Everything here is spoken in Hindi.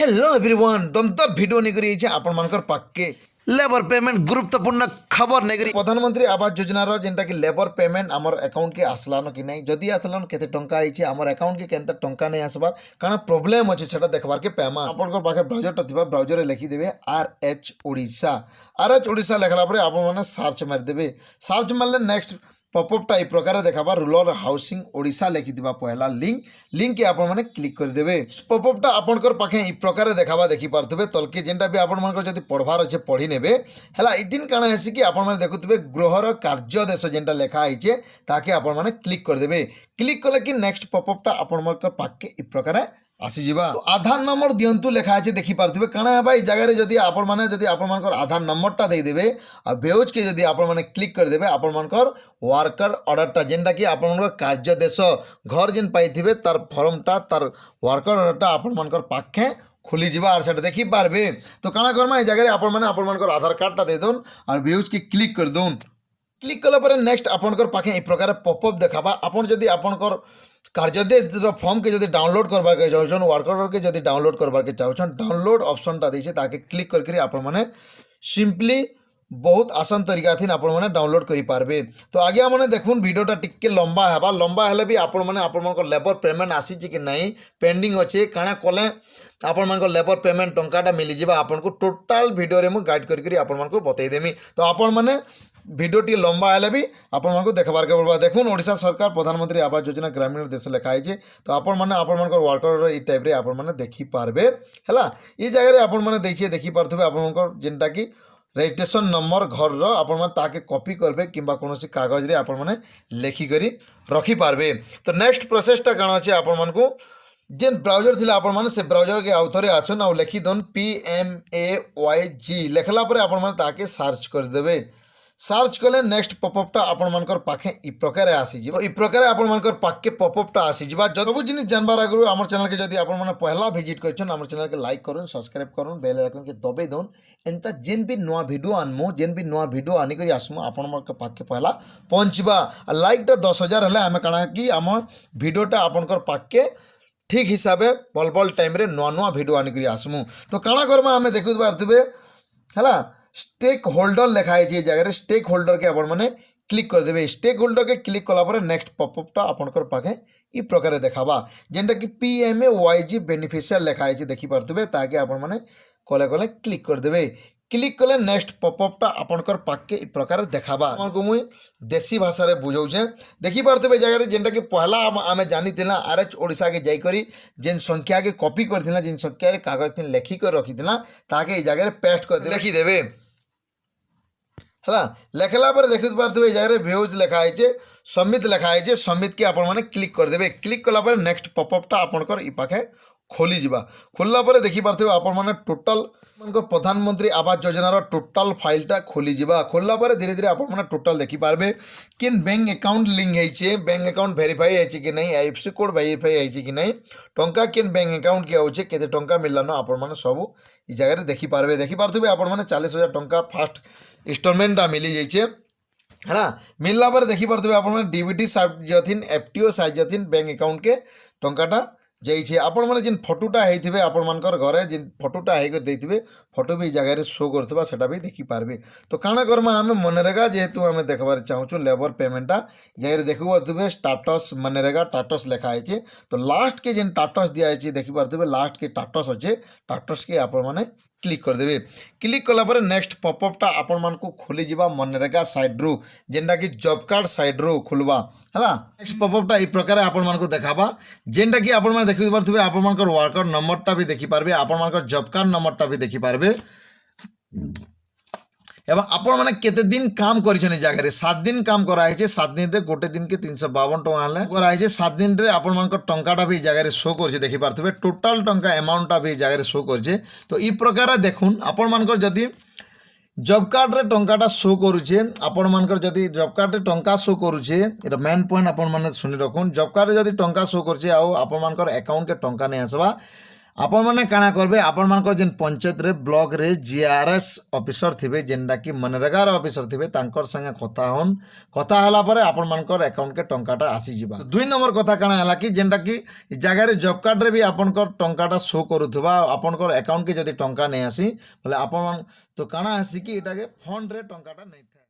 हेलो एवरीवन दमदार वीडियो नहीं आपण मानकर पाके लेबर पेमेंट गुरुत्वपूर्ण खबर नहीं प्रधानमंत्री आवास योजना जेनटा कि लेबर पेमेंट आमर अकाउंट के आसलान कि नहीं जदि आसलान केते टंका आइछि आमर अकाउंट के केनता टंका नहीं आसबार कारण प्रॉब्लम अछि सेटा देखबार के पेमा आपन पाखे ब्राउजर थिबा ब्राउजर रे लिखि देबे RH ओडिशा लिखला परे आपण माने सर्च मारि देबे सर्च मारले नेक्स्ट पॉपअपटा ए प्रकार देखाबा रूरल हाउसिंग ओडिशा लिखि दिबा पहला लिंक के आपण माने क्लिक कर देबे पॉपअपटा आपनकर पाखे ए प्रकार देखाबा देखि पारथबे तलके जेनटा भी आपण मानकर जदि पढवार अछि पढी नेबे हला ए दिन काना हेसी कि आपण माने देखुतबे गृहर कार्यदेश जेनटा लेखा आइछे ताके आपण माने क्लिक कर देबे क्लिक कले कि नेक्स्ट पॉपअपटा आपण मानकर पाखे ए प्रकार आसी जीवा तो आधार नंबर दियंतु लेखा आहे देखि पारथबे काना है भाई जगह रे जदि आपण मानकर आधार नंबरटा दे देबे आ बेउज के जदि आपण माने क्लिक कर देबे आपण मानकर वर्कर ऑर्डरटा जेनटा कि आपण मानकर कार्यदेश घर जेन पाइथिबे तार फॉर्मटा तार वर्कर ऑर्डरटा आपण मानकर पाखे खुली जीवा और सेटा देखि पारबे तो काना करमा ए जगह रे आपण मानकर आधार कार्डटा दे दोन और बेउज के क्लिक कर दोन क्लिक कला पर नेक्स्ट आपनकर पाखे ए प्रकार पॉपअप देखाबा आपण जदि आपनकर कार्यदेश फॉर्म के जदि डाउनलोड करबार के चाहछन वर्कर के जदि डाउनलोड करबार के चाहछन डाउनलोड ऑप्शनटा दैछे ताके क्लिक करके आपण माने सिंपली बहुत आसान तरीका थी आपण माने डाउनलोड करि पारबे तो आगे माने देखुन वीडियोटा टिके लंबा हेले भी आपण माने आपण मानकर लेबर पेमेंट आसी कि नहीं पेंडिंग अच्छे काना कले आपण मानकर लेबर पेमेंट टंकाटा मिली जिबा आपण को टोटल वीडियो रे मु गाइड करि आपण मानकर बतै देमी तो आपण माने वीडियो टी लंबा हेले भी आपण को देखबार के पड़वा देखुन ओडिशा सरकार प्रधानमंत्री आवास योजना ग्रामीण देश लिखाई तो आपण माने आपण मानकर वर्कर ई टाइप रे आपण माने देखि पारबे हला ई जगह रे आपण माने देखि पारथबे आपण मानकर जेनटा कि रजिस्ट्रेशन नंबर घर रो आपण माने ताके कॉपी करबे किंबा कोनोसी कागज रे आपण माने लेखि करी रखी पारबे तो नेक्स्ट प्रोसेसटा काना अछि आपण मानकू जेन ब्राउजर थिला आपण माने से ब्राउजर के आउथरे आछन आ लेखि दोन PMAYG लेखला परे आपण माने ताके सर्च कर देबे सर्च कले नेक्स्ट पॉपअपटा आपण मानकर पाखे ई प्रकार आसी जिवो ई प्रकार आपण मानकर पाके पॉपअपटा आसी जिबा जदबु जिनि जानबार आगु हमर चैनल के जदि आपण माने पहला विजिट करछन हमर चैनल के लाइक करूँ सब्सक्राइब करूँ बेल आइकन के दबे दोन एंता जेन भी नवा वीडियो आनमु जेन भी नवा वीडियो आनी करी आसमु आपण मानकर पाके पहला पहुंचबा लाइकटा 10,000 हले हम काना कि हमर वीडियोटा आपनकर पाके ठीक हिसाबे बल टाइम रे नवा वीडियो आनी करी आसमु तो काना करमा हमें देखु पारथबे हला स्टेक होल्डर लिखा है जगह स्टेक होल्डर के आपण माने क्लिक कर देबे स्टेक होल्डर के क्लिक कला पर नेक्स्ट पॉपअपटा आपनकर पाखे ई प्रकार देखाबा जेनटा कि PMAYG बेनिफिशियल लिखा है देखि पारथबे ताके आपण माने कले क्लिक कर देबे क्लिक कले नेक्स्ट पॉपअपटा आपनकर पाके ई प्रकार देखाबा हमको मुई देसी भाषा रे बुझाउछे देखि पारथबे जगह रे जेनटा कि पहला आमे जानी थिला RH ओडिशा के जाई करी जेन संख्या के कॉपी करथिला जेन संख्या रे कागज थिन लेखि कर रखिथिला ताके ई जगह रे पेस्ट कर दे लिखि देबे हला लेखला पर देखि पारथबे जगह रे व्यूज लिखा है सबमिट लिखा है सबमिट के आपण माने क्लिक कर देबे क्लिक कला पर नेक्स्ट पॉपअपटा आपनकर ई पाखे खोली जिबा खोलला पर देखि पारथबे आपण माने टोटल प्रधानमंत्री आवास योजना टोटल फाइलटा खोली जिबा खोलला पर धीरे धीरे आपण माने टोटल देखि पारबे किन बैंक अकाउंट लिंक है बैंक अकाउंट वेरीफाई है कि नहीं IFSC कोड वेरीफाई है कि नहीं टंका किन बैंक अकाउंट के होचे केते टंका मिलला न आपण माने सब ई जगह रे देखि पारबे आपण माने 40,000 टंका फर्स्ट इंस्टॉलमेंटा मिली जाइए है ना मिलला पर देखि पारथबे आपण माने DBT साइजथिन FTO साइजथिन बैंक अकाउंट के टंकाटा जाइए आपण माने जिन फोटोटा हेथिबे आपण मानकर घरे जिन फोटोटा हे कर देथिबे फोटो भी जगह रे शो करथबा सेटा भी देखि पारबे तो काना करमा हमें मनरेगा जेहेतु हमें देखबार चाहूछु लेबर पेमेंटा जगह रे देखु पारथबे स्टेटस मनरेगा स्टेटस लिखा है तो लास्ट के जिन स्टेटस दिया है देखि पारथबे लास्ट के स्टेटस अच्छे स्टेटस के आपण माने क्लिक कर देबे क्लिक कला पर नेक्स्ट पॉपअपटा आपण मान को खोली जिबा मनरेगा साइड रू जेनटा कि जॉब कार्ड साइड रू खुलबा हला नेक्स्ट पॉपअपटा ई प्रकार आपण मान को देखाबा जेनटा कि आपण मान देखि पारथबे आपण मानकर वर्कर नंबरटा भी देखि पारबे आपण मानकर जॉब कार्ड नंबरटा भी देखि पारबे एवं आपण माने केते दिन काम करिछन जगह रे 7 दिन काम करा है 7 दिन रे गोटे दिन के 352 टंका हले करा है 7 दिन रे आपण मानकर टंकाटा भी जगह रे शो करछे देखि पारथबे टोटल टंका अमाउंटटा भी जगह रे शो करछे तो ई प्रकार देखुन आपण मानकर जदी जॉब कार्ड रे टंकाटा शो करूछे आपण मानकर जदी जॉब कार्ड रे टंका शो करूछे एटा मेन पॉइंट आपण माने सुनि रखुन जॉब कार्ड रे जदी टंका शो करछे आ आपण मानकर अकाउंट के टंका नै आसबा ଆପଣମାନେ କାଣା କରିବେ ଆପଣମାନଙ୍କର ଯେନ୍ ପଞ୍ଚାୟତରେ ବ୍ଲକରେ ଜିଆରଏସ୍ ଅଫିସର ଥିବେ ଯେନ୍ଟାକି ମନରେଗାର ଅଫିସର ଥିବେ ତାଙ୍କର ସାଙ୍ଗେ କଥା ହନ୍ କଥା ହେଲା ପରେ ଆପଣମାନଙ୍କର ଆକାଉଣ୍ଟକେ ଟଙ୍କାଟା ଆସିଯିବା। 2 ନମ୍ବର କଥା କାଣା ହେଲା କି ଯେନ୍ଟାକି ଇ ଜାଗାରେ ଜବ୍ କାର୍ଡ଼ରେ ବି ଆପଣଙ୍କର ଟଙ୍କାଟା ଶୋ କରୁଥିବା ଆପଣଙ୍କର ଆକାଉଣ୍ଟକେ ଯଦି ଟଙ୍କା ନେଇ ଆସି ବୋଲେ ଆପଣ ତ କାଣା ଆସିକି ଏଟାକେ ଫଣ୍ଡରେ ଟଙ୍କାଟା ନେଇଥାଏ।